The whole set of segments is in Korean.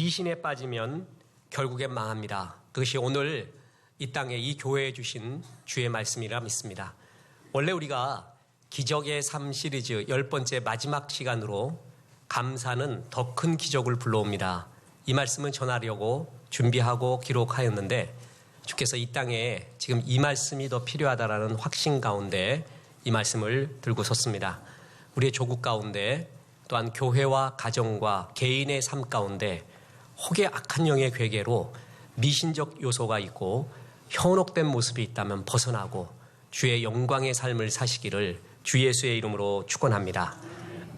미신에 빠지면 결국엔 망합니다. 그것이 오늘 이 땅에 이 교회에 주신 주의 말씀이라 믿습니다. 원래 우리가 기적의 삶 시리즈 10번째 마지막 시간으로 감사는 더 큰 기적을 불러옵니다. 이 말씀을 전하려고 준비하고 기록하였는데 주께서 이 땅에 지금 이 말씀이 더 필요하다라는 확신 가운데 이 말씀을 들고 섰습니다. 우리의 조국 가운데 또한 교회와 가정과 개인의 삶 가운데 혹의 악한 영의 괴계로 미신적 요소가 있고 현혹된 모습이 있다면 벗어나고 주의 영광의 삶을 사시기를 주 예수의 이름으로 축원합니다.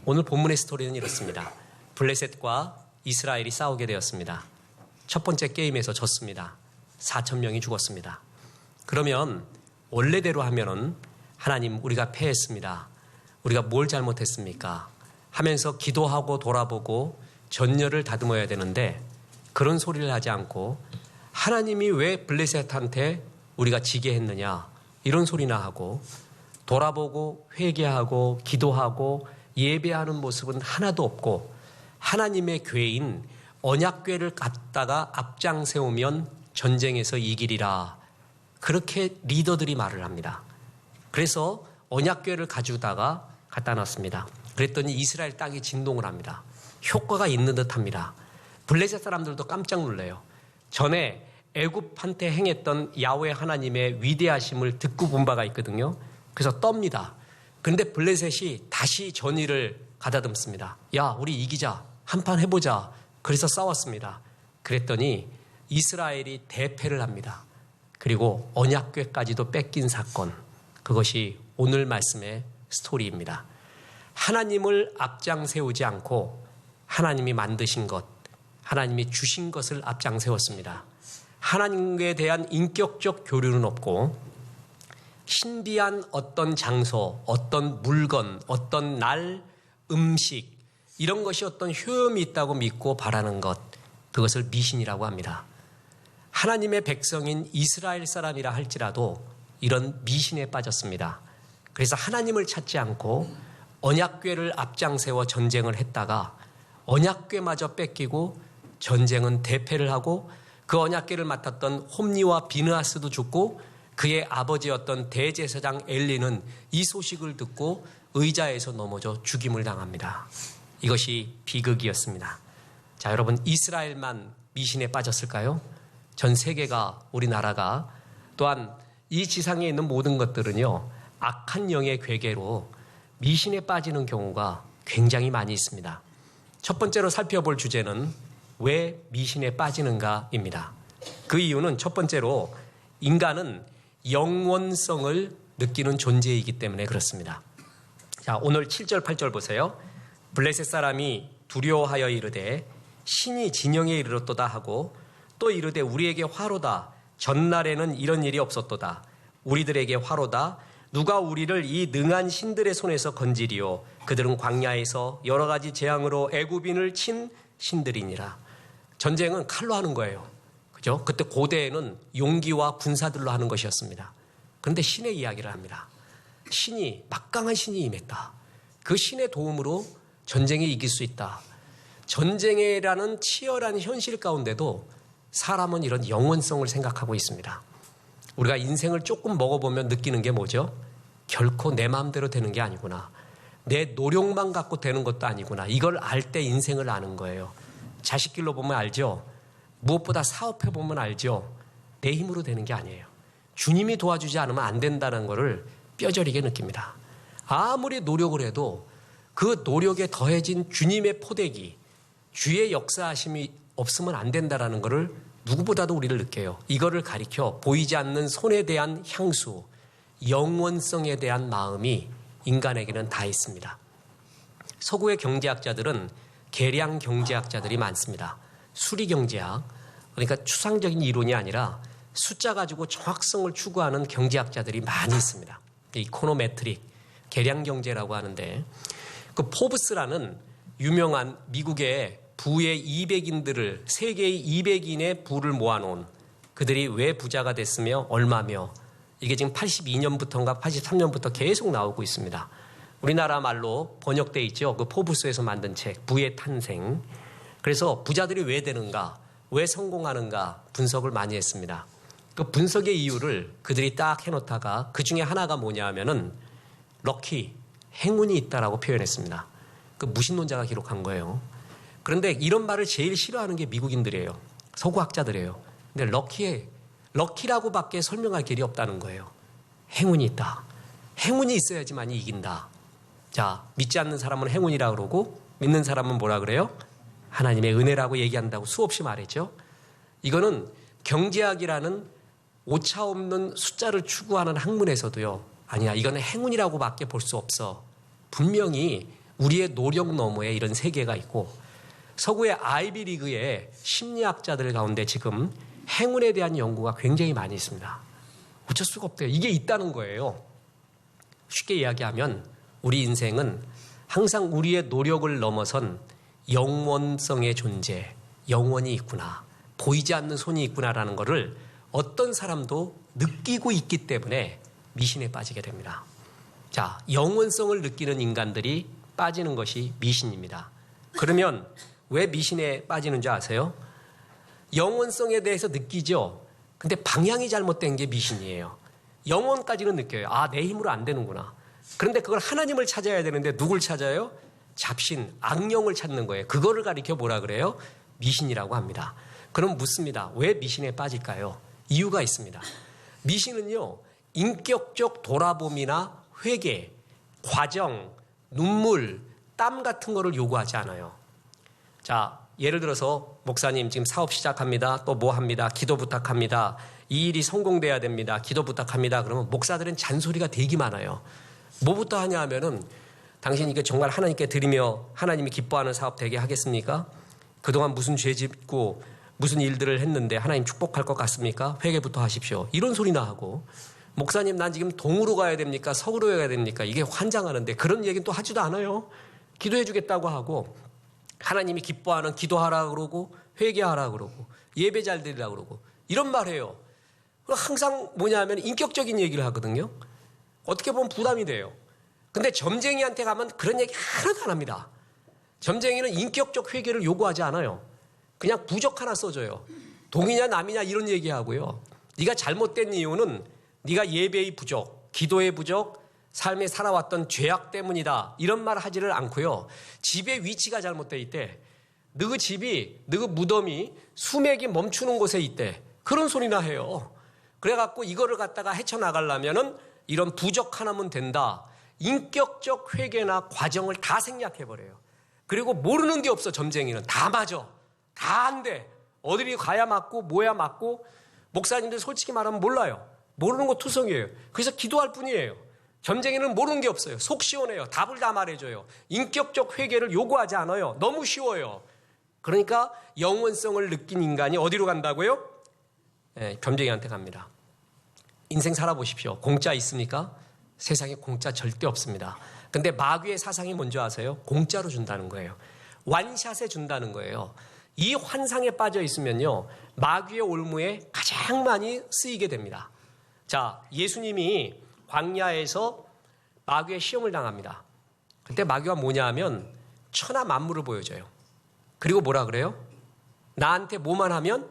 오늘 본문의 스토리는 이렇습니다. 블레셋과 이스라엘이 싸우게 되었습니다. 첫 번째 게임에서 졌습니다. 4,000명이 죽었습니다. 그러면 원래대로 하면은 하나님 우리가 패했습니다. 우리가 뭘 잘못했습니까? 하면서 기도하고 돌아보고 전열을 다듬어야 되는데 그런 소리를 하지 않고 하나님이 왜 블레셋한테 우리가 지게 했느냐 이런 소리나 하고 돌아보고 회개하고 기도하고 예배하는 모습은 하나도 없고 하나님의 궤인 언약궤를 갖다가 앞장 세우면 전쟁에서 이기리라 그렇게 리더들이 말을 합니다. 그래서 언약궤를 가져다가 갖다 놨습니다. 그랬더니 이스라엘 땅이 진동을 합니다. 효과가 있는 듯합니다. 블레셋 사람들도 깜짝 놀래요. 전에 애굽한테 행했던 야훼 하나님의 위대하심을 듣고 본 바가 있거든요. 그래서 떱니다. 그런데 블레셋이 다시 전의를 가다듬습니다. 야, 우리 이기자. 한판 해보자. 그래서 싸웠습니다. 그랬더니 이스라엘이 대패를 합니다. 그리고 언약궤까지도 뺏긴 사건. 그것이 오늘 말씀의 스토리입니다. 하나님을 앞장 세우지 않고 하나님이 만드신 것, 하나님이 주신 것을 앞장 세웠습니다. 하나님에 대한 인격적 교류는 없고 신비한 어떤 장소, 어떤 물건, 어떤 날, 음식 이런 것이 어떤 효험이 있다고 믿고 바라는 것, 그것을 미신이라고 합니다. 하나님의 백성인 이스라엘 사람이라 할지라도 이런 미신에 빠졌습니다. 그래서 하나님을 찾지 않고 언약궤를 앞장 세워 전쟁을 했다가 언약궤마저 뺏기고 전쟁은 대패를 하고 그 언약궤를 맡았던 홈니와 비느하스도 죽고 그의 아버지였던 대제사장 엘리는 이 소식을 듣고 의자에서 넘어져 죽임을 당합니다. 이것이 비극이었습니다. 자, 여러분 이스라엘만 미신에 빠졌을까요? 전 세계가 우리나라가 또한 이 지상에 있는 모든 것들은요 악한 영의 괴계로 미신에 빠지는 경우가 굉장히 많이 있습니다. 첫 번째로 살펴볼 주제는 왜 미신에 빠지는가입니다. 그 이유는 첫 번째로 인간은 영원성을 느끼는 존재이기 때문에 그렇습니다. 자, 오늘 7절 8절 보세요. 블레셋 사람이 두려워하여 이르되 신이 진영에 이르렀도다 하고 또 이르되 우리에게 화로다. 전날에는 이런 일이 없었도다. 우리들에게 화로다. 누가 우리를 이 능한 신들의 손에서 건지리요. 그들은 광야에서 여러 가지 재앙으로 애굽인을 친 신들이니라. 전쟁은 칼로 하는 거예요. 그죠? 그때 고대에는 용기와 군사들로 하는 것이었습니다. 그런데 신의 이야기를 합니다. 신이, 막강한 신이 임했다. 그 신의 도움으로 전쟁에 이길 수 있다. 전쟁이라는 치열한 현실 가운데도 사람은 이런 영원성을 생각하고 있습니다. 우리가 인생을 조금 먹어보면 느끼는 게 뭐죠? 결코 내 마음대로 되는 게 아니구나. 내 노력만 갖고 되는 것도 아니구나. 이걸 알 때 인생을 아는 거예요. 자식길로 보면 알죠? 무엇보다 사업해보면 알죠? 내 힘으로 되는 게 아니에요. 주님이 도와주지 않으면 안 된다는 것을 뼈저리게 느낍니다. 아무리 노력을 해도 그 노력에 더해진 주님의 포대기, 주의 역사하심이 없으면 안 된다는 것을 누구보다도 우리를 느껴요. 이거를 가리켜 보이지 않는 손에 대한 향수, 영원성에 대한 마음이 인간에게는 다 있습니다. 서구의 경제학자들은 계량 경제학자들이 많습니다. 수리경제학, 그러니까 추상적인 이론이 아니라 숫자 가지고 정확성을 추구하는 경제학자들이 많이 있습니다. 이코노메트릭, 계량경제라고 하는데 그 포브스라는 유명한 미국의 부의 200인들을 세계의 200인의 부를 모아놓은 그들이 왜 부자가 됐으며 얼마며 이게 지금 82년부터인가 83년부터 계속 나오고 있습니다. 우리나라 말로 번역돼 있죠. 그 포브스에서 만든 책 부의 탄생. 그래서 부자들이 왜 되는가, 왜 성공하는가 분석을 많이 했습니다. 그 분석의 이유를 그들이 딱 해놓다가 그 중에 하나가 뭐냐 하면은 럭키, 행운이 있다라고 표현했습니다. 그 무신론자가 기록한 거예요. 그런데 이런 말을 제일 싫어하는 게 미국인들이에요. 서구학자들이에요. 근데 럭키라고밖에 설명할 길이 없다는 거예요. 행운이 있다. 행운이 있어야지만이 이긴다. 자, 믿지 않는 사람은 행운이라 그러고 믿는 사람은 뭐라 그래요? 하나님의 은혜라고 얘기한다고 수없이 말했죠. 이거는 경제학이라는 오차 없는 숫자를 추구하는 학문에서도요. 아니야, 이거는 행운이라고밖에 볼 수 없어. 분명히 우리의 노력 너머에 이런 세계가 있고 서구의 아이비리그의 심리학자들 가운데 지금 행운에 대한 연구가 굉장히 많이 있습니다. 어쩔 수가 없대요. 이게 있다는 거예요. 쉽게 이야기하면 우리 인생은 항상 우리의 노력을 넘어선 영원성의 존재, 영원이 있구나, 보이지 않는 손이 있구나라는 것을 어떤 사람도 느끼고 있기 때문에 미신에 빠지게 됩니다. 자, 영원성을 느끼는 인간들이 빠지는 것이 미신입니다. 그러면 왜 미신에 빠지는 줄 아세요? 영원성에 대해서 느끼죠. 근데 방향이 잘못된 게 미신이에요. 영원까지는 느껴요. 아, 내 힘으로 안 되는구나. 그런데 그걸 하나님을 찾아야 되는데 누굴 찾아요? 잡신, 악령을 찾는 거예요. 그거를 가리켜 뭐라 그래요? 미신이라고 합니다. 그럼 묻습니다. 왜 미신에 빠질까요? 이유가 있습니다. 미신은요, 인격적 돌아봄이나 회개, 과정, 눈물, 땀 같은 거를 요구하지 않아요. 자, 예를 들어서 목사님 지금 사업 시작합니다. 또 뭐 합니다. 기도 부탁합니다. 이 일이 성공돼야 됩니다. 기도 부탁합니다. 그러면 목사들은 잔소리가 되게 많아요. 뭐부터 하냐 하면은 당신 이게 정말 하나님께 드리며 하나님이 기뻐하는 사업 되게 하겠습니까? 그동안 무슨 죄 짓고 무슨 일들을 했는데 하나님 축복할 것 같습니까? 회개부터 하십시오. 이런 소리나 하고, 목사님 난 지금 동으로 가야 됩니까? 서구로 가야 됩니까? 이게 환장하는데 그런 얘기는 또 하지도 않아요. 기도해 주겠다고 하고 하나님이 기뻐하는 기도하라 그러고 회개하라 그러고 예배 잘 드리라 그러고 이런 말 해요. 항상 뭐냐 하면 인격적인 얘기를 하거든요. 어떻게 보면 부담이 돼요. 근데 점쟁이한테 가면 그런 얘기 하나도 안 합니다. 점쟁이는 인격적 회개를 요구하지 않아요. 그냥 부적 하나 써줘요. 동이냐 남이냐 이런 얘기하고요. 네가 잘못된 이유는 네가 예배의 부족, 기도의 부족, 삶에 살아왔던 죄악 때문이다. 이런 말 하지를 않고요. 집의 위치가 잘못돼 있대. 너그 집이, 너그 무덤이 수맥이 멈추는 곳에 있대. 그런 소리나 해요. 그래갖고 이거를 갖다가 헤쳐나가려면은 이런 부적 하나면 된다. 인격적 회개나 과정을 다 생략해버려요. 그리고 모르는 게 없어. 점쟁이는 다 맞아. 다 안 돼. 어디를 가야 맞고 뭐야 맞고. 목사님들 솔직히 말하면 몰라요. 모르는 거 투성이에요. 그래서 기도할 뿐이에요. 점쟁이는 모르는 게 없어요. 속 시원해요. 답을 다 말해줘요. 인격적 회개를 요구하지 않아요. 너무 쉬워요. 그러니까 영원성을 느낀 인간이 어디로 간다고요? 점쟁이한테 갑니다. 인생 살아보십시오. 공짜 있습니까? 세상에 공짜 절대 없습니다. 근데 마귀의 사상이 뭔지 아세요? 공짜로 준다는 거예요. 완샷에 준다는 거예요. 이 환상에 빠져 있으면요, 마귀의 올무에 가장 많이 쓰이게 됩니다. 자, 예수님이 광야에서 마귀의 시험을 당합니다. 그때 마귀가 뭐냐 하면 천하 만물을 보여줘요. 그리고 뭐라 그래요? 나한테 뭐만 하면?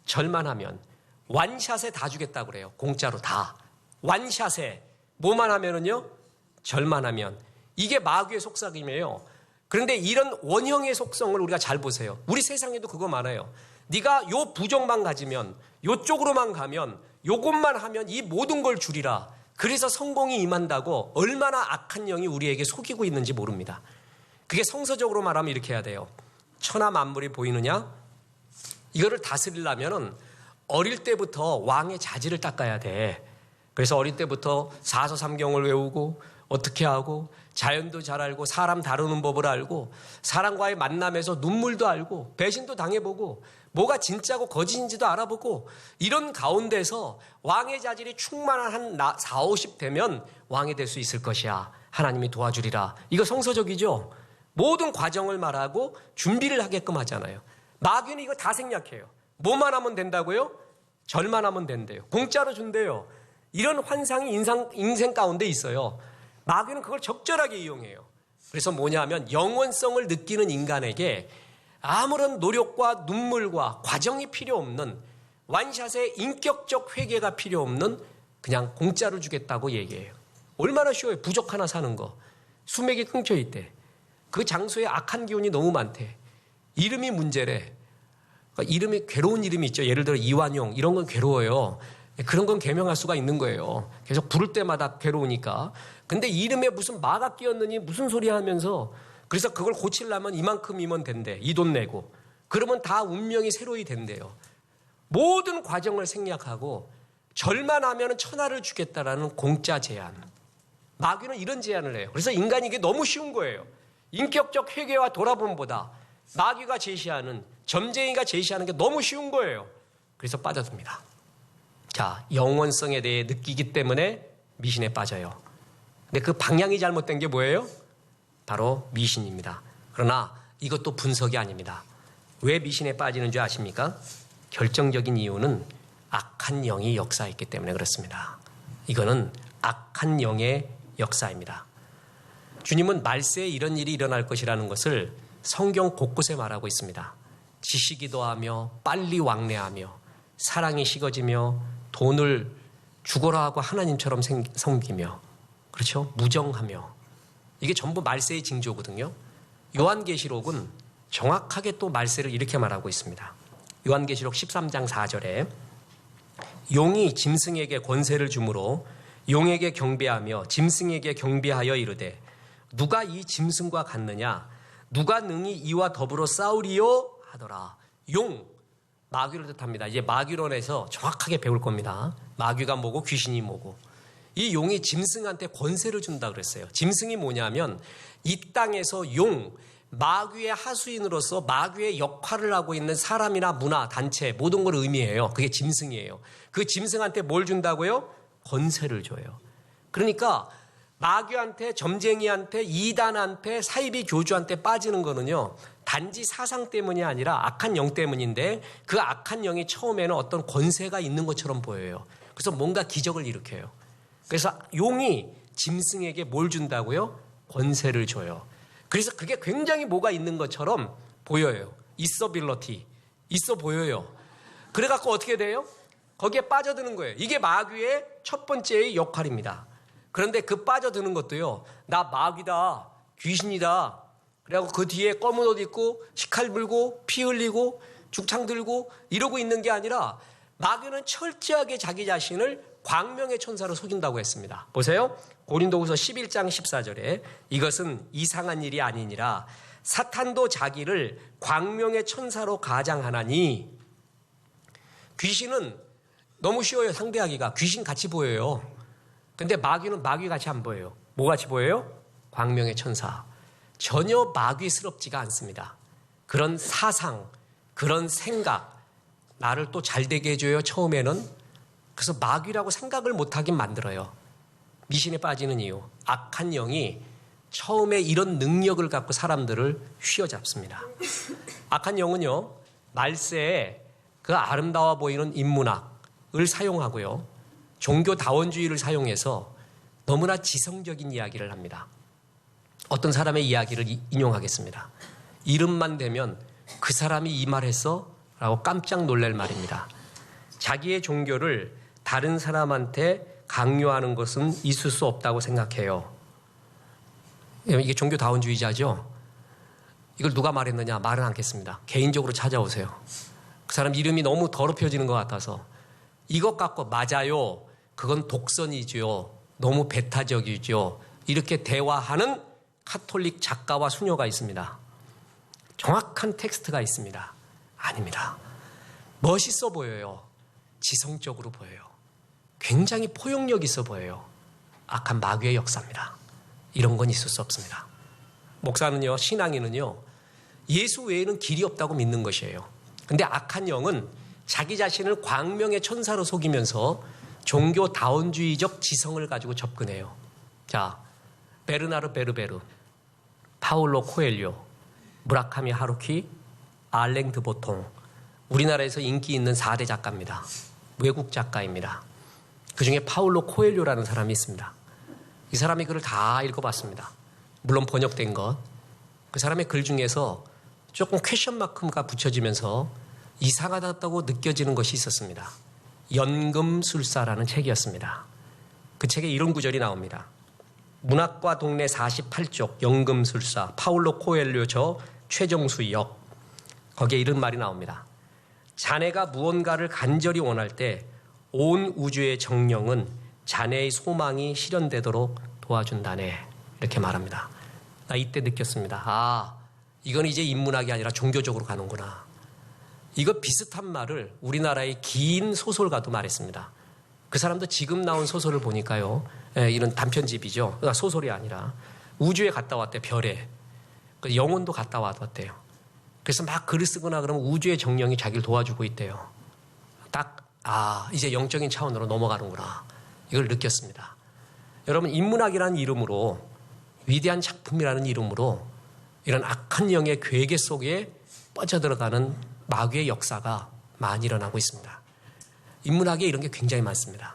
절만 하면. 완샷에 다 주겠다고 그래요. 공짜로 다. 완샷에 뭐만 하면은요? 절만 하면. 이게 마귀의 속삭임이에요. 그런데 이런 원형의 속성을 우리가 잘 보세요. 우리 세상에도 그거 많아요. 네가 요 부정만 가지면, 요쪽으로만 가면, 요것만 하면 이 모든 걸 주리라. 그래서 성공이 임한다고 얼마나 악한 영이 우리에게 속이고 있는지 모릅니다. 그게 성서적으로 말하면 이렇게 해야 돼요. 천하 만물이 보이느냐? 이거를 다스리려면은 어릴 때부터 왕의 자질을 닦아야 돼. 그래서 어릴 때부터 사서삼경을 외우고 어떻게 하고 자연도 잘 알고 사람 다루는 법을 알고 사람과의 만남에서 눈물도 알고 배신도 당해보고 뭐가 진짜고 거짓인지도 알아보고 이런 가운데서 왕의 자질이 충만한 한 4, 50 되면 왕이 될 수 있을 것이야. 하나님이 도와주리라. 이거 성서적이죠. 모든 과정을 말하고 준비를 하게끔 하잖아요. 마귀는 이거 다 생략해요. 뭐만 하면 된다고요? 절만 하면 된대요. 공짜로 준대요. 이런 환상이 인생 가운데 있어요. 마귀는 그걸 적절하게 이용해요. 그래서 뭐냐 하면 영원성을 느끼는 인간에게 아무런 노력과 눈물과 과정이 필요 없는 완샷의 인격적 회개가 필요 없는 그냥 공짜로 주겠다고 얘기해요. 얼마나 쉬워요. 부족 하나 사는 거. 수맥이 끊겨 있대. 그 장소에 악한 기운이 너무 많대. 이름이 문제래. 그러니까 이름이 괴로운 이름이 있죠. 예를 들어 이완용 이런 건 괴로워요. 그런 건 개명할 수가 있는 거예요. 계속 부를 때마다 괴로우니까. 근데 이름에 무슨 마가 끼었느니 무슨 소리 하면서 그래서 그걸 고치려면 이만큼이면 된대. 이 돈 내고. 그러면 다 운명이 새로이 된대요. 모든 과정을 생략하고 절만 하면 천하를 주겠다라는 공짜 제안. 마귀는 이런 제안을 해요. 그래서 인간이 이게 너무 쉬운 거예요. 인격적 회개와 돌아봄보다 마귀가 제시하는, 점쟁이가 제시하는 게 너무 쉬운 거예요. 그래서 빠져듭니다. 자, 영원성에 대해 느끼기 때문에 미신에 빠져요. 근데 그 방향이 잘못된 게 뭐예요? 바로 미신입니다. 그러나 이것도 분석이 아닙니다. 왜 미신에 빠지는 줄 아십니까? 결정적인 이유는 악한 영이 역사했기 때문에 그렇습니다. 이거는 악한 영의 역사입니다. 주님은 말세에 이런 일이 일어날 것이라는 것을 성경 곳곳에 말하고 있습니다. 지시기도 하며 빨리 왕래하며 사랑이 식어지며 돈을 죽어라 하고 하나님처럼 섬기며 그렇죠? 무정하며 이게 전부 말세의 징조거든요. 요한계시록은 정확하게 또 말세를 이렇게 말하고 있습니다. 요한계시록 13장 4절에 용이 짐승에게 권세를 주므로 용에게 경배하며 짐승에게 경배하여 이르되 누가 이 짐승과 같느냐 누가 능히 이와 더불어 싸우리요 하더라. 용, 마귀를 뜻합니다. 이제 마귀론에서 정확하게 배울 겁니다. 마귀가 뭐고 귀신이 뭐고. 이 용이 짐승한테 권세를 준다 그랬어요. 짐승이 뭐냐면 이 땅에서 용, 마귀의 하수인으로서 마귀의 역할을 하고 있는 사람이나 문화, 단체 모든 걸 의미해요. 그게 짐승이에요. 그 짐승한테 뭘 준다고요? 권세를 줘요. 그러니까 마귀한테, 점쟁이한테, 이단한테, 사이비 교주한테 빠지는 거는요. 단지 사상 때문이 아니라 악한 영 때문인데 그 악한 영이 처음에는 어떤 권세가 있는 것처럼 보여요. 그래서 뭔가 기적을 일으켜요. 그래서 용이 짐승에게 뭘 준다고요? 권세를 줘요. 그래서 그게 굉장히 뭐가 있는 것처럼 보여요. 있어빌러티, 있어 보여요. 그래갖고 어떻게 돼요? 거기에 빠져드는 거예요. 이게 마귀의 첫 번째의 역할입니다. 그런데 그 빠져드는 것도요. 나 마귀다, 귀신이다. 그래갖고 그 뒤에 검은 옷 입고 식칼 불고 피 흘리고 죽창 들고 이러고 있는 게 아니라 마귀는 철저하게 자기 자신을 광명의 천사로 속인다고 했습니다. 보세요. 고린도후서 11장 14절에 이것은 이상한 일이 아니니라 사탄도 자기를 광명의 천사로 가장하나니. 귀신은 너무 쉬워요. 상대하기가. 귀신 같이 보여요. 근데 마귀는 마귀 같이 안 보여요. 뭐 같이 보여요? 광명의 천사. 전혀 마귀스럽지가 않습니다. 그런 사상, 그런 생각, 나를 또 잘되게 해줘요. 처음에는. 그래서 마귀라고 생각을 못하게 만들어요. 미신에 빠지는 이유. 악한 영이 처음에 이런 능력을 갖고 사람들을 휘어잡습니다. 악한 영은요. 말세에 그 아름다워 보이는 인문학을 사용하고요. 종교다원주의를 사용해서 너무나 지성적인 이야기를 합니다. 어떤 사람의 이야기를 인용하겠습니다. 이름만 대면 그 사람이 이 말했어? 라고 깜짝 놀랄 말입니다. 자기의 종교를 다른 사람한테 강요하는 것은 있을 수 없다고 생각해요. 이게 종교다원주의자죠. 이걸 누가 말했느냐? 말은 않겠습니다. 개인적으로 찾아오세요. 그 사람 이름이 너무 더럽혀지는 것 같아서 이것 갖고 맞아요. 그건 독선이죠. 너무 배타적이죠. 이렇게 대화하는 카톨릭 작가와 수녀가 있습니다. 정확한 텍스트가 있습니다. 아닙니다. 멋있어 보여요. 지성적으로 보여요. 굉장히 포용력 있어 보여요. 악한 마귀의 역사입니다. 이런 건 있을 수 없습니다. 목사는요, 신앙인은요, 예수 외에는 길이 없다고 믿는 것이에요. 근데 악한 영은 자기 자신을 광명의 천사로 속이면서 종교다원주의적 지성을 가지고 접근해요. 자, 베르나르 베르베르, 파울로 코엘료, 무라카미 하루키, 알랭 드보통, 우리나라에서 인기 있는 4대 작가입니다. 외국 작가입니다. 그중에 파울로 코엘료라는 사람이 있습니다. 이 사람이 글을 다 읽어봤습니다. 물론 번역된 것. 그 사람의 글 중에서 조금 퀘션 마크가 붙여지면서 이상하다고 느껴지는 것이 있었습니다. 연금술사라는 책이었습니다. 그 책에 이런 구절이 나옵니다. 문학과 동네 48쪽 연금술사 파울로 코엘료 저 최정수 역, 거기에 이런 말이 나옵니다. 자네가 무언가를 간절히 원할 때 온 우주의 정령은 자네의 소망이 실현되도록 도와준다네. 이렇게 말합니다. 나 이때 느꼈습니다. 아, 이건 이제 인문학이 아니라 종교적으로 가는구나. 이거 비슷한 말을 우리나라의 긴 소설가도 말했습니다. 그 사람도 지금 나온 소설을 보니까요, 이런 단편집이죠. 그러니까 소설이 아니라 우주에 갔다 왔대요. 별에. 영혼도 갔다 왔대요. 그래서 막 글을 쓰거나 그러면 우주의 정령이 자기를 도와주고 있대요. 딱 이제 영적인 차원으로 넘어가는구나. 이걸 느꼈습니다. 여러분, 인문학이라는 이름으로, 위대한 작품이라는 이름으로 이런 악한 영의 괴계 속에 빠져들어가는 마귀의 역사가 많이 일어나고 있습니다. 인문학에 이런 게 굉장히 많습니다.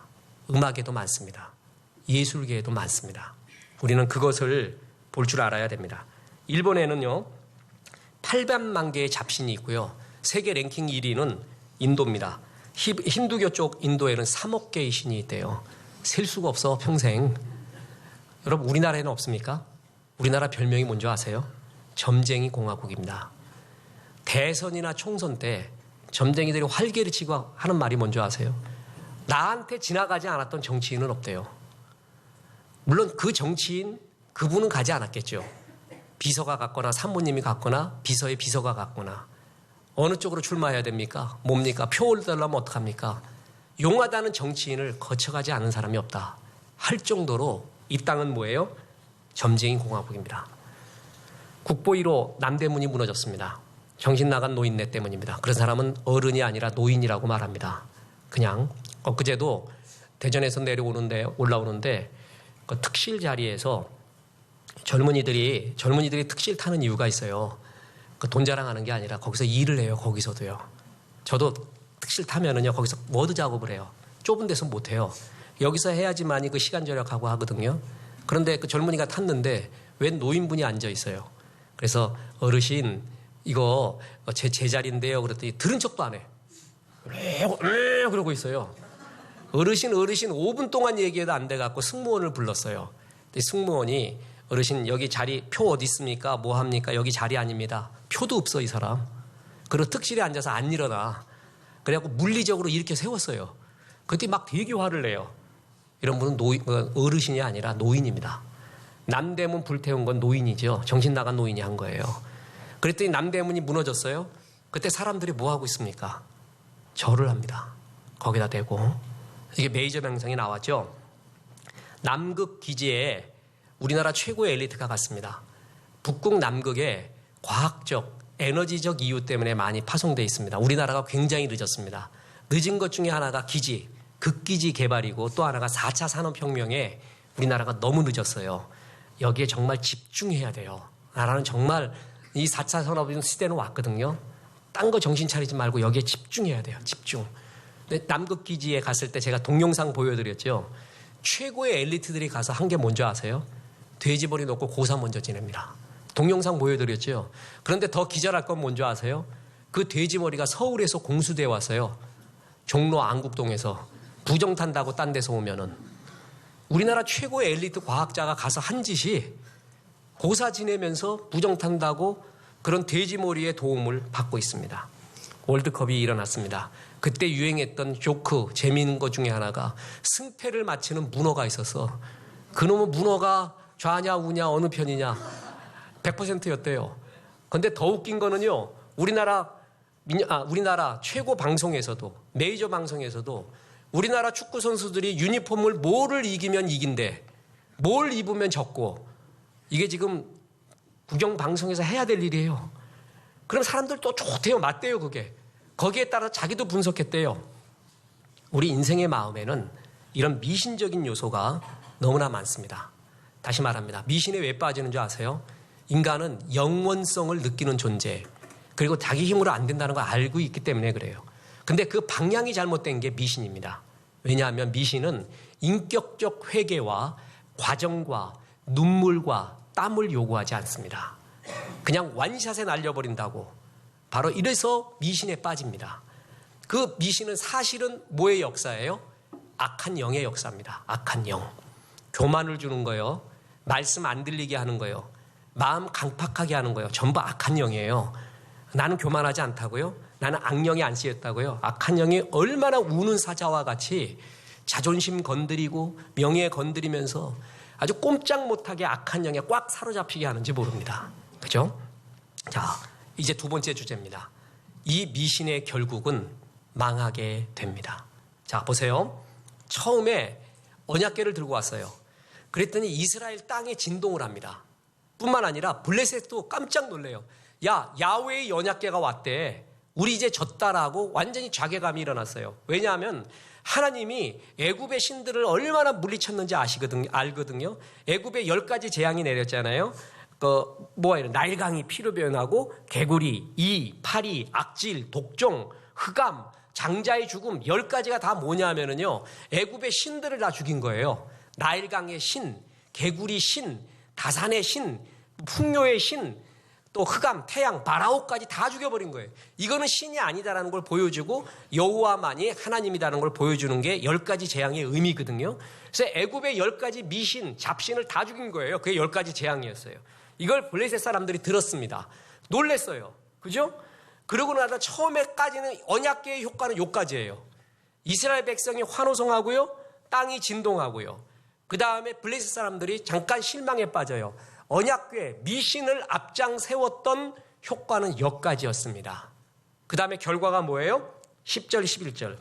음악에도 많습니다. 예술계에도 많습니다. 우리는 그것을 볼 줄 알아야 됩니다. 일본에는요, 800만 개의 잡신이 있고요. 세계 랭킹 1위는 인도입니다. 힌두교 쪽 인도에는 3억 개의 신이 있대요. 셀 수가 없어, 평생. 여러분, 우리나라에는 없습니까? 우리나라 별명이 뭔지 아세요? 점쟁이 공화국입니다. 대선이나 총선 때 점쟁이들이 활개를 치고 하는 말이 뭔지 아세요? 나한테 지나가지 않았던 정치인은 없대요. 물론 그 정치인, 그분은 가지 않았겠죠. 비서가 갔거나 사모님이 갔거나 비서의 비서가 갔거나. 어느 쪽으로 출마해야 됩니까? 뭡니까? 표를 달라면 어떡합니까? 용하다는 정치인을 거쳐가지 않은 사람이 없다 할 정도로 이 땅은 뭐예요? 점쟁이 공화국입니다. 국보 1호 남대문이 무너졌습니다. 정신 나간 노인네 때문입니다. 그런 사람은 어른이 아니라 노인이라고 말합니다. 그냥 엊그제도 대전에서 올라오는데 그 특실 자리에서 젊은이들이 특실 타는 이유가 있어요. 그 돈 자랑하는 게 아니라 거기서 일을 해요. 거기서도요. 저도 특실 타면은요, 거기서 워드 작업을 해요. 좁은 데서 못 해요. 여기서 해야지만이 그 시간 절약하고 하거든요. 그런데 그 젊은이가 탔는데 웬 노인분이 앉아 있어요. 그래서 어르신, 이거 제 제자리인데요. 그랬더니 들은 척도 안 해. 그러고 있어요. 어르신 5분 동안 얘기해도 안 돼갖고 승무원을 불렀어요. 승무원이 어르신 여기 자리 표 어디 있습니까? 뭐 합니까? 여기 자리 아닙니다. 표도 없어 이 사람. 그리고 특실에 앉아서 안 일어나. 그래갖고 물리적으로 이렇게 세웠어요. 그때 막 되게 화를 내요. 이런 분은 어르신이 아니라 노인입니다. 남대문 불태운 건 노인이죠. 정신 나간 노인이 한 거예요. 그랬더니 남대문이 무너졌어요. 그때 사람들이 뭐 하고 있습니까? 절을 합니다. 거기다 대고. 이게 메이저 명성이 나왔죠. 남극 기지에 우리나라 최고의 엘리트가 갔습니다. 북극 남극에 과학적, 에너지적 이유 때문에 많이 파송되어 있습니다. 우리나라가 굉장히 늦었습니다. 늦은 것 중에 하나가 기지, 극기지 개발이고 또 하나가 4차 산업혁명에 우리나라가 너무 늦었어요. 여기에 정말 집중해야 돼요. 나라는 정말 이 4차 산업 시대는 왔거든요. 딴 거 정신 차리지 말고 여기에 집중해야 돼요. 집중. 근데 남극기지에 갔을 때 제가 동영상 보여드렸죠. 최고의 엘리트들이 가서 한 게 뭔지 아세요? 돼지머리 놓고 고사 먼저 지냅니다. 동영상 보여드렸죠. 그런데 더 기절할 건 뭔지 아세요? 그 돼지머리가 서울에서 공수대에 왔어요. 종로 안국동에서 부정 탄다고 딴 데서 오면은 우리나라 최고의 엘리트 과학자가 가서 한 짓이 고사 지내면서 부정 탄다고 그런 돼지머리의 도움을 받고 있습니다. 월드컵이 일어났습니다. 그때 유행했던 조크, 재미있는 것 중에 하나가 승패를 맞히는 문어가 있어서 그놈의 문어가 좌냐 우냐 어느 편이냐 100%였대요. 그런데 더 웃긴 거는요. 우리나라 최고 방송에서도 메이저 방송에서도 우리나라 축구 선수들이 유니폼을 뭐를 이기면 이긴대 뭘 입으면 졌고 이게 지금 국영 방송에서 해야 될 일이에요. 그럼 사람들 또 좋대요. 맞대요 그게. 거기에 따라 자기도 분석했대요. 우리 인생의 마음에는 이런 미신적인 요소가 너무나 많습니다. 다시 말합니다. 미신에 왜 빠지는 줄 아세요? 인간은 영원성을 느끼는 존재 그리고 자기 힘으로 안 된다는 걸 알고 있기 때문에 그래요. 근데 그 방향이 잘못된 게 미신입니다. 왜냐하면 미신은 인격적 회개와 과정과 눈물과 땀을 요구하지 않습니다. 그냥 완샷에 날려버린다고. 바로 이래서 미신에 빠집니다. 그 미신은 사실은 뭐의 역사예요? 악한 영의 역사입니다. 악한 영. 교만을 주는 거예요. 말씀 안 들리게 하는 거예요. 마음 강팍하게 하는 거예요. 전부 악한 영이에요. 나는 교만하지 않다고요? 나는 악령이 안 쓰였다고요? 악한 영이 얼마나 우는 사자와 같이 자존심 건드리고 명예 건드리면서 아주 꼼짝 못하게 악한 영에 꽉 사로잡히게 하는지 모릅니다. 그죠? 자, 이제 두 번째 주제입니다. 이 미신의 결국은 망하게 됩니다. 자, 보세요. 처음에 언약궤를 들고 왔어요. 그랬더니 이스라엘 땅에 진동을 합니다. 뿐만 아니라 블레셋도 깜짝 놀래요. 야, 야훼의 언약궤가 왔대. 우리 이제 졌다라고 완전히 자괴감이 일어났어요. 왜냐하면 하나님이 애굽의 신들을 얼마나 물리쳤는지 알거든요. 애굽에 10가지 재앙이 내렸잖아요. 나일강이 피로 변하고 개구리, 이, 파리, 악질, 독종, 흑암, 장자의 죽음 10가지가 다 뭐냐면은요. 애굽의 신들을 다 죽인 거예요. 나일강의 신, 개구리 신, 다산의 신, 풍요의 신, 또 흑암, 태양, 바라오까지 다 죽여버린 거예요. 이거는 신이 아니다라는 걸 보여주고 여호와만이 하나님이라는 걸 보여주는 게 10가지 재앙의 의미거든요. 그래서 애굽의 10가지 미신, 잡신을 다 죽인 거예요. 그게 10가지 재앙이었어요. 이걸 블레셋 사람들이 들었습니다. 놀랬어요. 그죠? 그러고 나서 처음에까지는 언약궤의 효과는 요까지예요. 이스라엘 백성이 환호성하고요. 땅이 진동하고요. 그 다음에 블레셋 사람들이 잠깐 실망에 빠져요. 언약궤, 미신을 앞장 세웠던 효과는 여기까지였습니다. 그 다음에 결과가 뭐예요? 10절, 11절.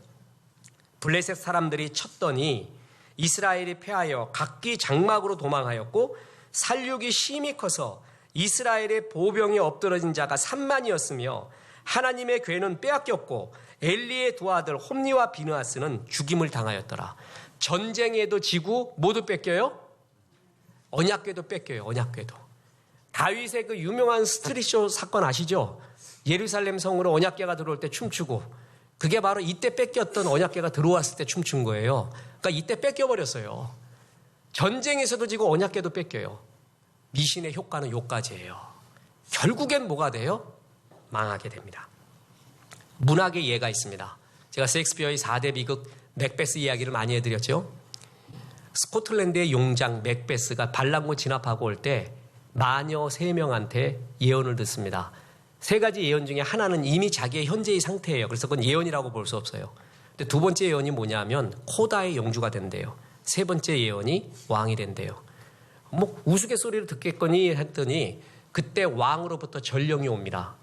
블레셋 사람들이 쳤더니 이스라엘이 패하여 각기 장막으로 도망하였고 살육이 심히 커서 이스라엘의 보병이 엎드러진 자가 3만이었으며 하나님의 궤는 빼앗겼고 엘리의 두 아들 홈니와 비느하스는 죽임을 당하였더라. 전쟁에도 지고 모두 뺏겨요? 언약궤도 뺏겨요. 언약궤도. 다윗의 그 유명한 스트릿쇼 사건 아시죠? 예루살렘 성으로 언약궤가 들어올 때 춤추고 그게 바로 이때 뺏겼던 언약궤가 들어왔을 때 춤춘 거예요. 그러니까 이때 뺏겨버렸어요. 전쟁에서도 지고 언약궤도 뺏겨요. 미신의 효과는 요까지예요. 결국엔 뭐가 돼요? 망하게 됩니다. 문학의 예가 있습니다. 제가 셰익스피어의 4대 비극 맥베스 이야기를 많이 해드렸죠. 스코틀랜드의 용장 맥베스가 반란군 진압하고 올 때 마녀 3명한테 예언을 듣습니다. 3가지 예언 중에 하나는 이미 자기의 현재의 상태예요. 그래서 그건 예언이라고 볼 수 없어요. 근데 두 번째 예언이 뭐냐면 코다의 영주가 된대요. 세 번째 예언이 왕이 된대요. 뭐 우스갯소리를 듣겠거니 했더니 그때 왕으로부터 전령이 옵니다.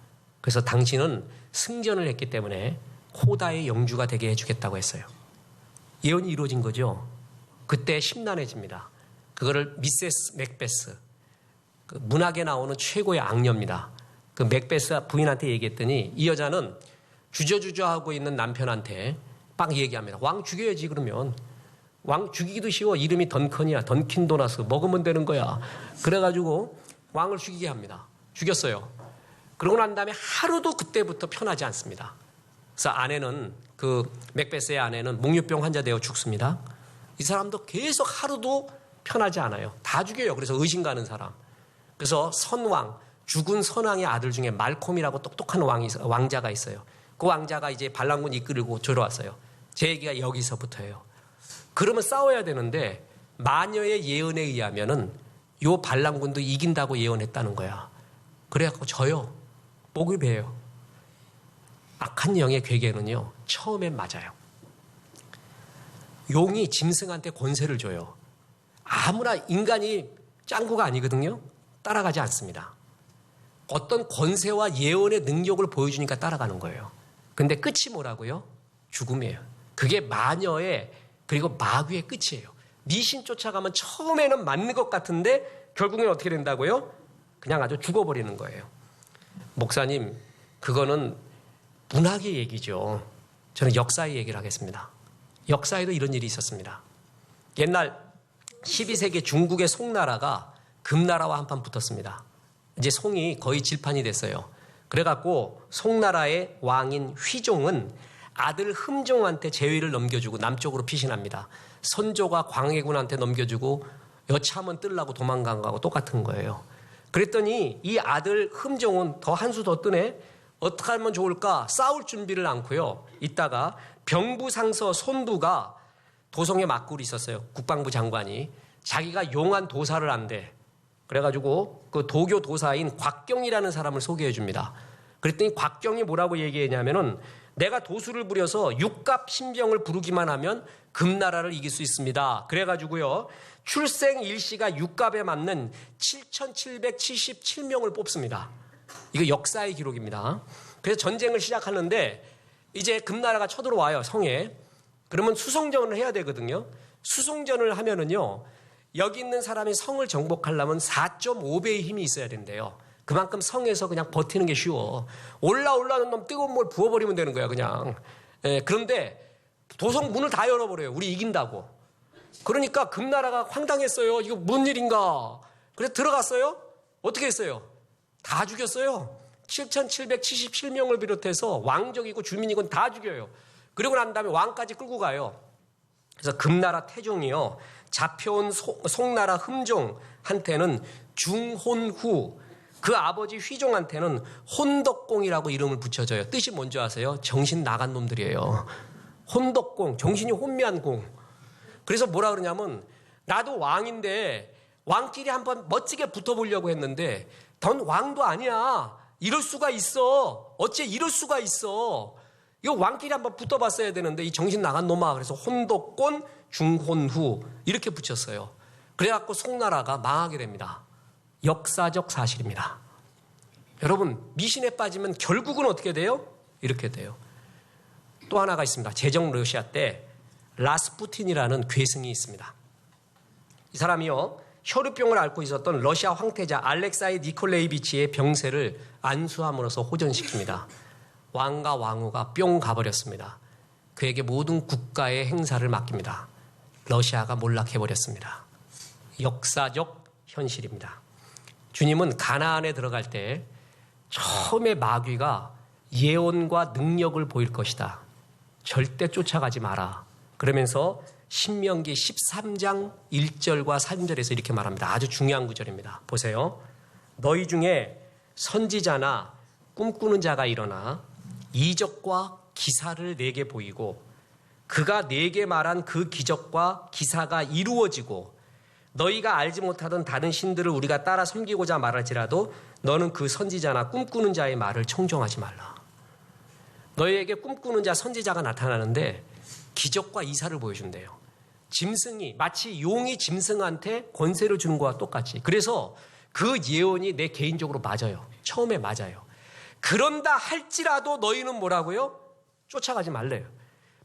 그래서 당신은 승전을 했기 때문에 코다의 영주가 되게 해주겠다고 했어요. 예언이 이루어진 거죠. 그때 심란해집니다. 그거를 미세스 맥베스, 그 문학에 나오는 최고의 악녀입니다. 그 맥베스 부인한테 얘기했더니 이 여자는 주저주저하고 있는 남편한테 막 얘기합니다. 왕 죽여야지 그러면. 왕 죽이기도 쉬워. 이름이 던컨이야. 던킨도나스. 먹으면 되는 거야. 그래가지고 왕을 죽이게 합니다. 죽였어요. 그러고 난 다음에 하루도 그때부터 편하지 않습니다. 그래서 아내는 그 맥베스의 아내는 몽유병 환자 되어 죽습니다. 이 사람도 계속 하루도 편하지 않아요. 다 죽여요. 그래서 의심 가는 사람. 그래서 선왕, 죽은 선왕의 아들 중에 말콤이라고 똑똑한 왕자가 있어요. 그 왕자가 이제 반란군 이끌고 들어왔어요. 제 얘기가 여기서부터예요. 그러면 싸워야 되는데 마녀의 예언에 의하면은 요 반란군도 이긴다고 예언했다는 거야. 그래갖고 져요. 목이 베요. 악한 영의 괴계는요. 처음엔 맞아요. 용이 짐승한테 권세를 줘요. 아무나 인간이 짱구가 아니거든요. 따라가지 않습니다. 어떤 권세와 예언의 능력을 보여주니까 따라가는 거예요. 근데 끝이 뭐라고요? 죽음이에요. 그게 마녀의 그리고 마귀의 끝이에요. 미신 쫓아가면 처음에는 맞는 것 같은데 결국엔 어떻게 된다고요? 그냥 아주 죽어버리는 거예요. 목사님, 그거는 문학의 얘기죠. 저는 역사의 얘기를 하겠습니다. 역사에도 이런 일이 있었습니다. 옛날 12세기 중국의 송나라가 금나라와 한판 붙었습니다. 이제 송이 거의 질판이 됐어요. 그래갖고 송나라의 왕인 휘종은 아들 흠종한테 제위를 넘겨주고 남쪽으로 피신합니다. 선조가 광해군한테 넘겨주고 여차하면 뜰라고 도망간 거하고 똑같은 거예요. 그랬더니 이 아들 흠종은 더 한 수 더 뜨네. 어떻게 하면 좋을까? 싸울 준비를 않고요. 이따가 병부상서 손두가 도성에 맞굴이 있었어요. 국방부 장관이. 자기가 용한 도사를 안대. 그래가지고 그 도교 도사인 곽경이라는 사람을 소개해 줍니다. 그랬더니 곽경이 뭐라고 얘기했냐면은 내가 도수를 부려서 육갑 신병을 부르기만 하면 금나라를 이길 수 있습니다. 그래가지고요. 출생 일시가 육갑에 맞는 7,777명을 뽑습니다. 이거 역사의 기록입니다. 그래서 전쟁을 시작하는데 이제 금나라가 쳐들어와요. 성에. 그러면 수송전을 해야 되거든요. 수송전을 하면은요. 여기 있는 사람이 성을 정복하려면 4.5배의 힘이 있어야 된대요. 그만큼 성에서 그냥 버티는 게 쉬워. 올라오는 놈 뜨거운 물 부어버리면 되는 거야 그냥. 그런데 도성 문을 다 열어버려요. 우리 이긴다고. 그러니까 금나라가 황당했어요. 이거 무슨 일인가. 그래서 들어갔어요. 어떻게 했어요? 다 죽였어요. 7,777명을 비롯해서 왕족이고 주민이고 다 죽여요. 그리고 난 다음에 왕까지 끌고 가요. 그래서 금나라 태종이요. 잡혀온 송나라 흠종한테는 중혼후, 그 아버지 휘종한테는 혼덕공이라고 이름을 붙여줘요. 뜻이 뭔지 아세요? 정신 나간 놈들이에요. 혼덕공, 정신이 혼미한 공. 그래서 뭐라 그러냐면 나도 왕인데 왕끼리 한번 멋지게 붙어보려고 했는데 넌 왕도 아니야. 이럴 수가 있어. 어째 이럴 수가 있어. 이거 왕끼리 한번 붙어봤어야 되는데 이 정신 나간 놈아. 그래서 혼덕권 중혼후 이렇게 붙였어요. 그래갖고 송나라가 망하게 됩니다. 역사적 사실입니다. 여러분 미신에 빠지면 결국은 어떻게 돼요? 이렇게 돼요. 또 하나가 있습니다. 제정 러시아 때 라스푸틴이라는 괴승이 있습니다. 이 사람이요. 혈우병을 앓고 있었던 러시아 황태자 알렉사이 니콜레이비치의 병세를 안수함으로써 호전시킵니다. 왕과 왕후가 뿅 가버렸습니다. 그에게 모든 국가의 행사를 맡깁니다. 러시아가 몰락해버렸습니다. 역사적 현실입니다. 주님은 가나안에 들어갈 때 처음에 마귀가 예언과 능력을 보일 것이다. 절대 쫓아가지 마라. 그러면서 신명기 13장 1절과 3절에서 이렇게 말합니다. 아주 중요한 구절입니다. 보세요. 너희 중에 선지자나 꿈꾸는 자가 일어나 이적과 기사를 내게 보이고 그가 내게 말한 그 기적과 기사가 이루어지고 너희가 알지 못하던 다른 신들을 우리가 따라 섬기고자 말할지라도 너는 그 선지자나 꿈꾸는 자의 말을 청종하지 말라. 너희에게 꿈꾸는 자 선지자가 나타나는데 기적과 이사를 보여준대요. 짐승이 마치 용이 짐승한테 권세를 주는 것과 똑같이. 그래서 그 예언이 내 개인적으로 맞아요. 처음에 맞아요. 그런다 할지라도 너희는 뭐라고요? 쫓아가지 말래요.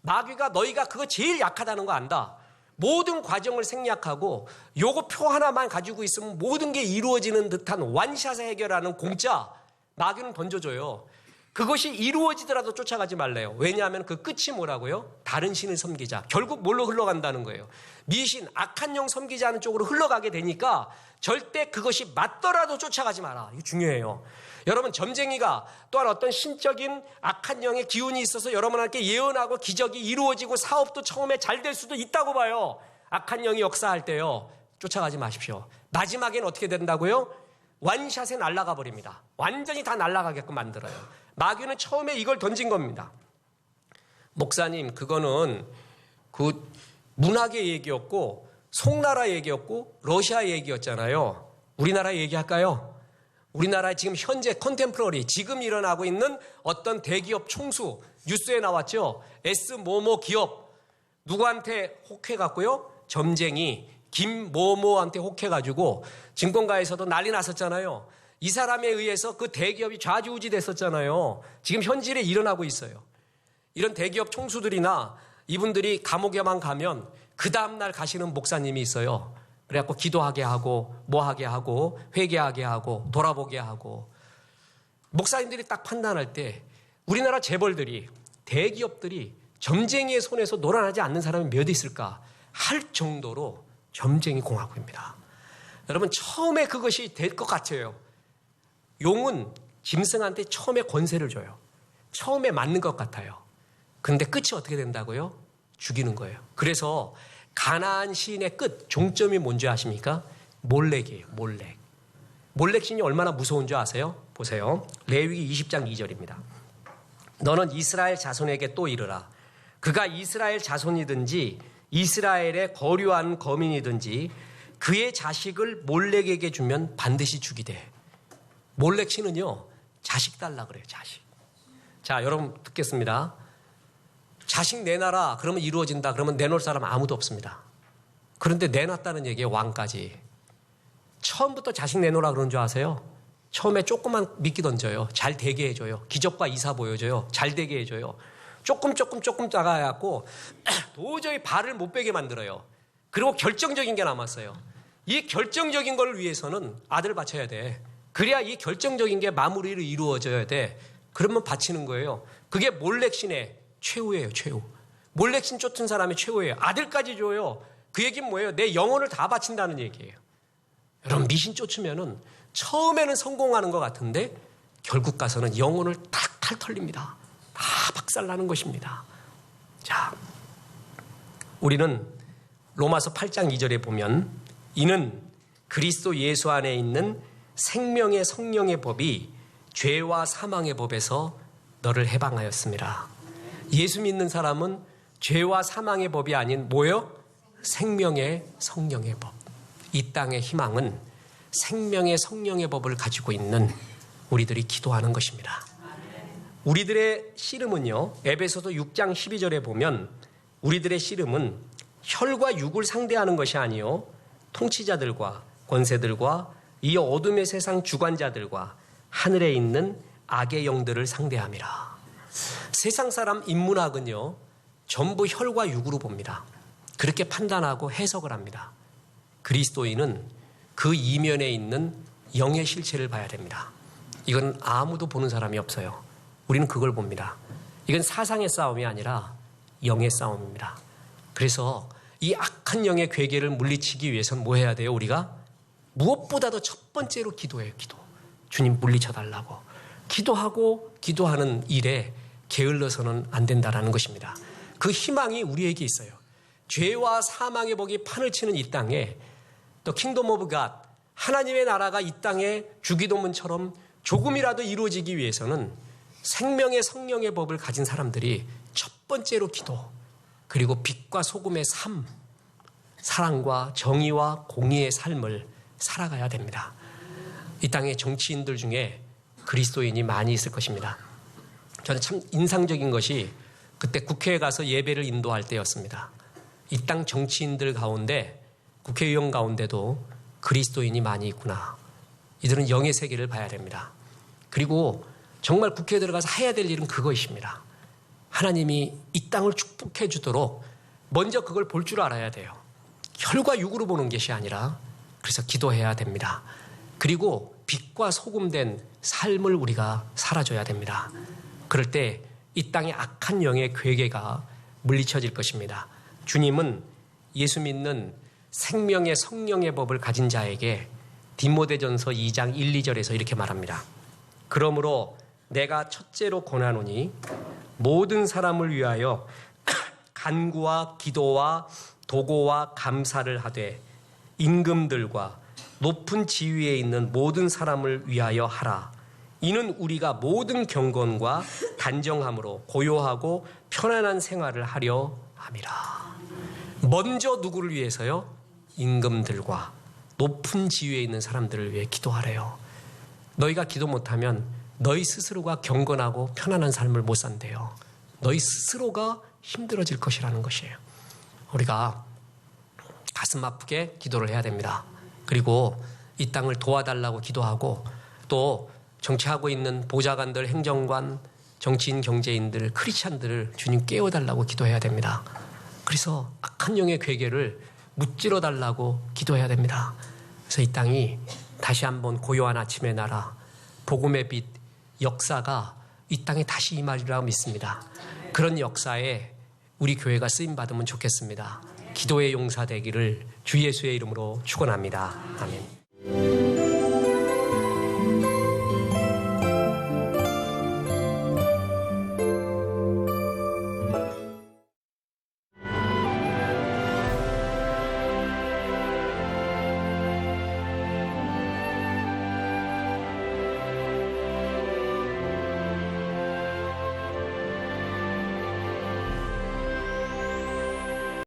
마귀가 너희가 그거 제일 약하다는 거 안다. 모든 과정을 생략하고 요거 표 하나만 가지고 있으면 모든 게 이루어지는 듯한 완샷에 해결하는 공짜 마귀는 던져줘요. 그것이 이루어지더라도 쫓아가지 말래요. 왜냐하면 그 끝이 뭐라고요? 다른 신을 섬기자. 결국 뭘로 흘러간다는 거예요? 미신, 악한 영 섬기자는 쪽으로 흘러가게 되니까 절대 그것이 맞더라도 쫓아가지 마라. 이거 중요해요. 여러분 점쟁이가 또한 어떤 신적인 악한 영의 기운이 있어서 여러분한테 예언하고 기적이 이루어지고 사업도 처음에 잘 될 수도 있다고 봐요. 악한 영이 역사할 때요. 쫓아가지 마십시오. 마지막엔 어떻게 된다고요? 완샷에 날아가 버립니다. 완전히 다 날아가게끔 만들어요. 마귀는 처음에 이걸 던진 겁니다. 목사님 그거는 그 문학의 얘기였고 송나라 얘기였고 러시아 얘기였잖아요. 우리나라 얘기할까요? 우리나라 지금 현재 컨템포러리 지금 일어나고 있는 어떤 대기업 총수 뉴스에 나왔죠. S모모 기업 누구한테 혹해갖고요. 점쟁이 김모모한테 혹해가지고 증권가에서도 난리 났었잖아요. 이 사람에 의해서 그 대기업이 좌지우지 됐었잖아요. 지금 현실에 일어나고 있어요. 이런 대기업 총수들이나 이분들이 감옥에만 가면 그 다음날 가시는 목사님이 있어요. 그래갖고 기도하게 하고 뭐하게 하고 회개하게 하고 돌아보게 하고 목사님들이 딱 판단할 때 우리나라 재벌들이 대기업들이 점쟁이의 손에서 놀아나지 않는 사람이 몇 있을까 할 정도로 점쟁이 공화국입니다. 여러분 처음에 그것이 될 것 같아요. 용은 짐승한테 처음에 권세를 줘요. 처음에 맞는 것 같아요. 그런데 끝이 어떻게 된다고요? 죽이는 거예요. 그래서 가나안 시인의 끝 종점이 뭔지 아십니까? 몰렉이에요. 몰렉. 몰렉신이 얼마나 무서운 줄 아세요? 보세요. 레위기 20장 2절입니다. 너는 이스라엘 자손에게 또 이르라. 그가 이스라엘 자손이든지 이스라엘의 거류한 거민이든지 그의 자식을 몰렉에게 주면 반드시 죽이되. 몰렉신은요, 자식 달라 그래요, 자식. 자, 여러분 듣겠습니다. 자식 내놔라 그러면 이루어진다 그러면 내놓을 사람 아무도 없습니다. 그런데 내놨다는 얘기에 왕까지. 처음부터 자식 내놓으라 그런 줄 아세요? 처음에 조그만 미끼 던져요. 잘 되게 해줘요. 기적과 이사 보여줘요. 잘 되게 해줘요. 조금 작아갖고 도저히 발을 못 빼게 만들어요. 그리고 결정적인 게 남았어요. 이 결정적인 걸 위해서는 아들 바쳐야 돼. 그래야 이 결정적인 게 마무리로 이루어져야 돼. 그러면 바치는 거예요. 그게 몰렉신의 최후예요, 최후. 몰렉신 쫓은 사람이 최후예요. 아들까지 줘요. 그 얘기는 뭐예요? 내 영혼을 다 바친다는 얘기예요. 여러분, 미신 쫓으면은 처음에는 성공하는 것 같은데 결국 가서는 영혼을 탁 털립니다. 다 박살나는 것입니다. 자, 우리는 로마서 8장 2절에 보면 이는 그리스도 예수 안에 있는 생명의 성령의 법이 죄와 사망의 법에서 너를 해방하였습니다. 예수 믿는 사람은 죄와 사망의 법이 아닌 뭐예요? 생명의 성령의 법. 이 땅의 희망은 생명의 성령의 법을 가지고 있는 우리들이 기도하는 것입니다. 우리들의 씨름은요, 에베소서 6장 12절에 보면 우리들의 씨름은 혈과 육을 상대하는 것이 아니요 통치자들과 권세들과 이 어둠의 세상 주관자들과 하늘에 있는 악의 영들을 상대함이라. 세상 사람 인문학은요, 전부 혈과 육으로 봅니다. 그렇게 판단하고 해석을 합니다. 그리스도인은 그 이면에 있는 영의 실체를 봐야 됩니다. 이건 아무도 보는 사람이 없어요. 우리는 그걸 봅니다. 이건 사상의 싸움이 아니라 영의 싸움입니다. 그래서 이 악한 영의 괴계를 물리치기 위해서는 뭐 해야 돼요? 우리가 무엇보다도 첫 번째로 기도해요. 기도. 주님 물리쳐달라고. 기도하고 기도하는 일에 게을러서는 안 된다라는 것입니다. 그 희망이 우리에게 있어요. 죄와 사망의 법이 판을 치는 이 땅에 또 킹덤 오브 갓, 하나님의 나라가 이 땅에 주기도문처럼 조금이라도 이루어지기 위해서는 생명의 성령의 법을 가진 사람들이 첫 번째로 기도, 그리고 빛과 소금의 삶, 사랑과 정의와 공의의 삶을 살아가야 됩니다. 이 땅의 정치인들 중에 그리스도인이 많이 있을 것입니다. 저는 참 인상적인 것이 그때 국회에 가서 예배를 인도할 때였습니다. 이 땅 정치인들 가운데, 국회의원 가운데도 그리스도인이 많이 있구나. 이들은 영의 세계를 봐야 됩니다. 그리고 정말 국회에 들어가서 해야 될 일은 그것입니다. 하나님이 이 땅을 축복해 주도록 먼저 그걸 볼 줄 알아야 돼요. 혈과 육으로 보는 것이 아니라, 그래서 기도해야 됩니다. 그리고 빛과 소금된 삶을 우리가 살아줘야 됩니다. 그럴 때 이 땅의 악한 영의 괴계가 물리쳐질 것입니다. 주님은 예수 믿는 생명의 성령의 법을 가진 자에게 디모데전서 2장 1, 2절에서 이렇게 말합니다. 그러므로 내가 첫째로 권하노니 모든 사람을 위하여 간구와 기도와 도고와 감사를 하되 임금들과 높은 지위에 있는 모든 사람을 위하여 하라. 이는 우리가 모든 경건과 단정함으로 고요하고 편안한 생활을 하려 함이라. 먼저 누구를 위해서요? 임금들과 높은 지위에 있는 사람들을 위해 기도하래요. 너희가 기도 못하면 너희 스스로가 경건하고 편안한 삶을 못 산대요. 너희 스스로가 힘들어질 것이라는 것이에요. 우리가 가슴 아프게 기도를 해야 됩니다. 그리고 이 땅을 도와달라고 기도하고, 또 정치하고 있는 보좌관들, 행정관, 정치인, 경제인들, 크리스찬들을 주님 깨워달라고 기도해야 됩니다. 그래서 악한 영의 괴계를 무찌러 달라고 기도해야 됩니다. 그래서 이 땅이 다시 한번 고요한 아침의 나라, 복음의 빛, 역사가 이 땅에 다시 임하리라 믿습니다. 그런 역사에 우리 교회가 쓰임받으면 좋겠습니다. 기도의 용사 되기를 주 예수의 이름으로 축원합니다. 아멘.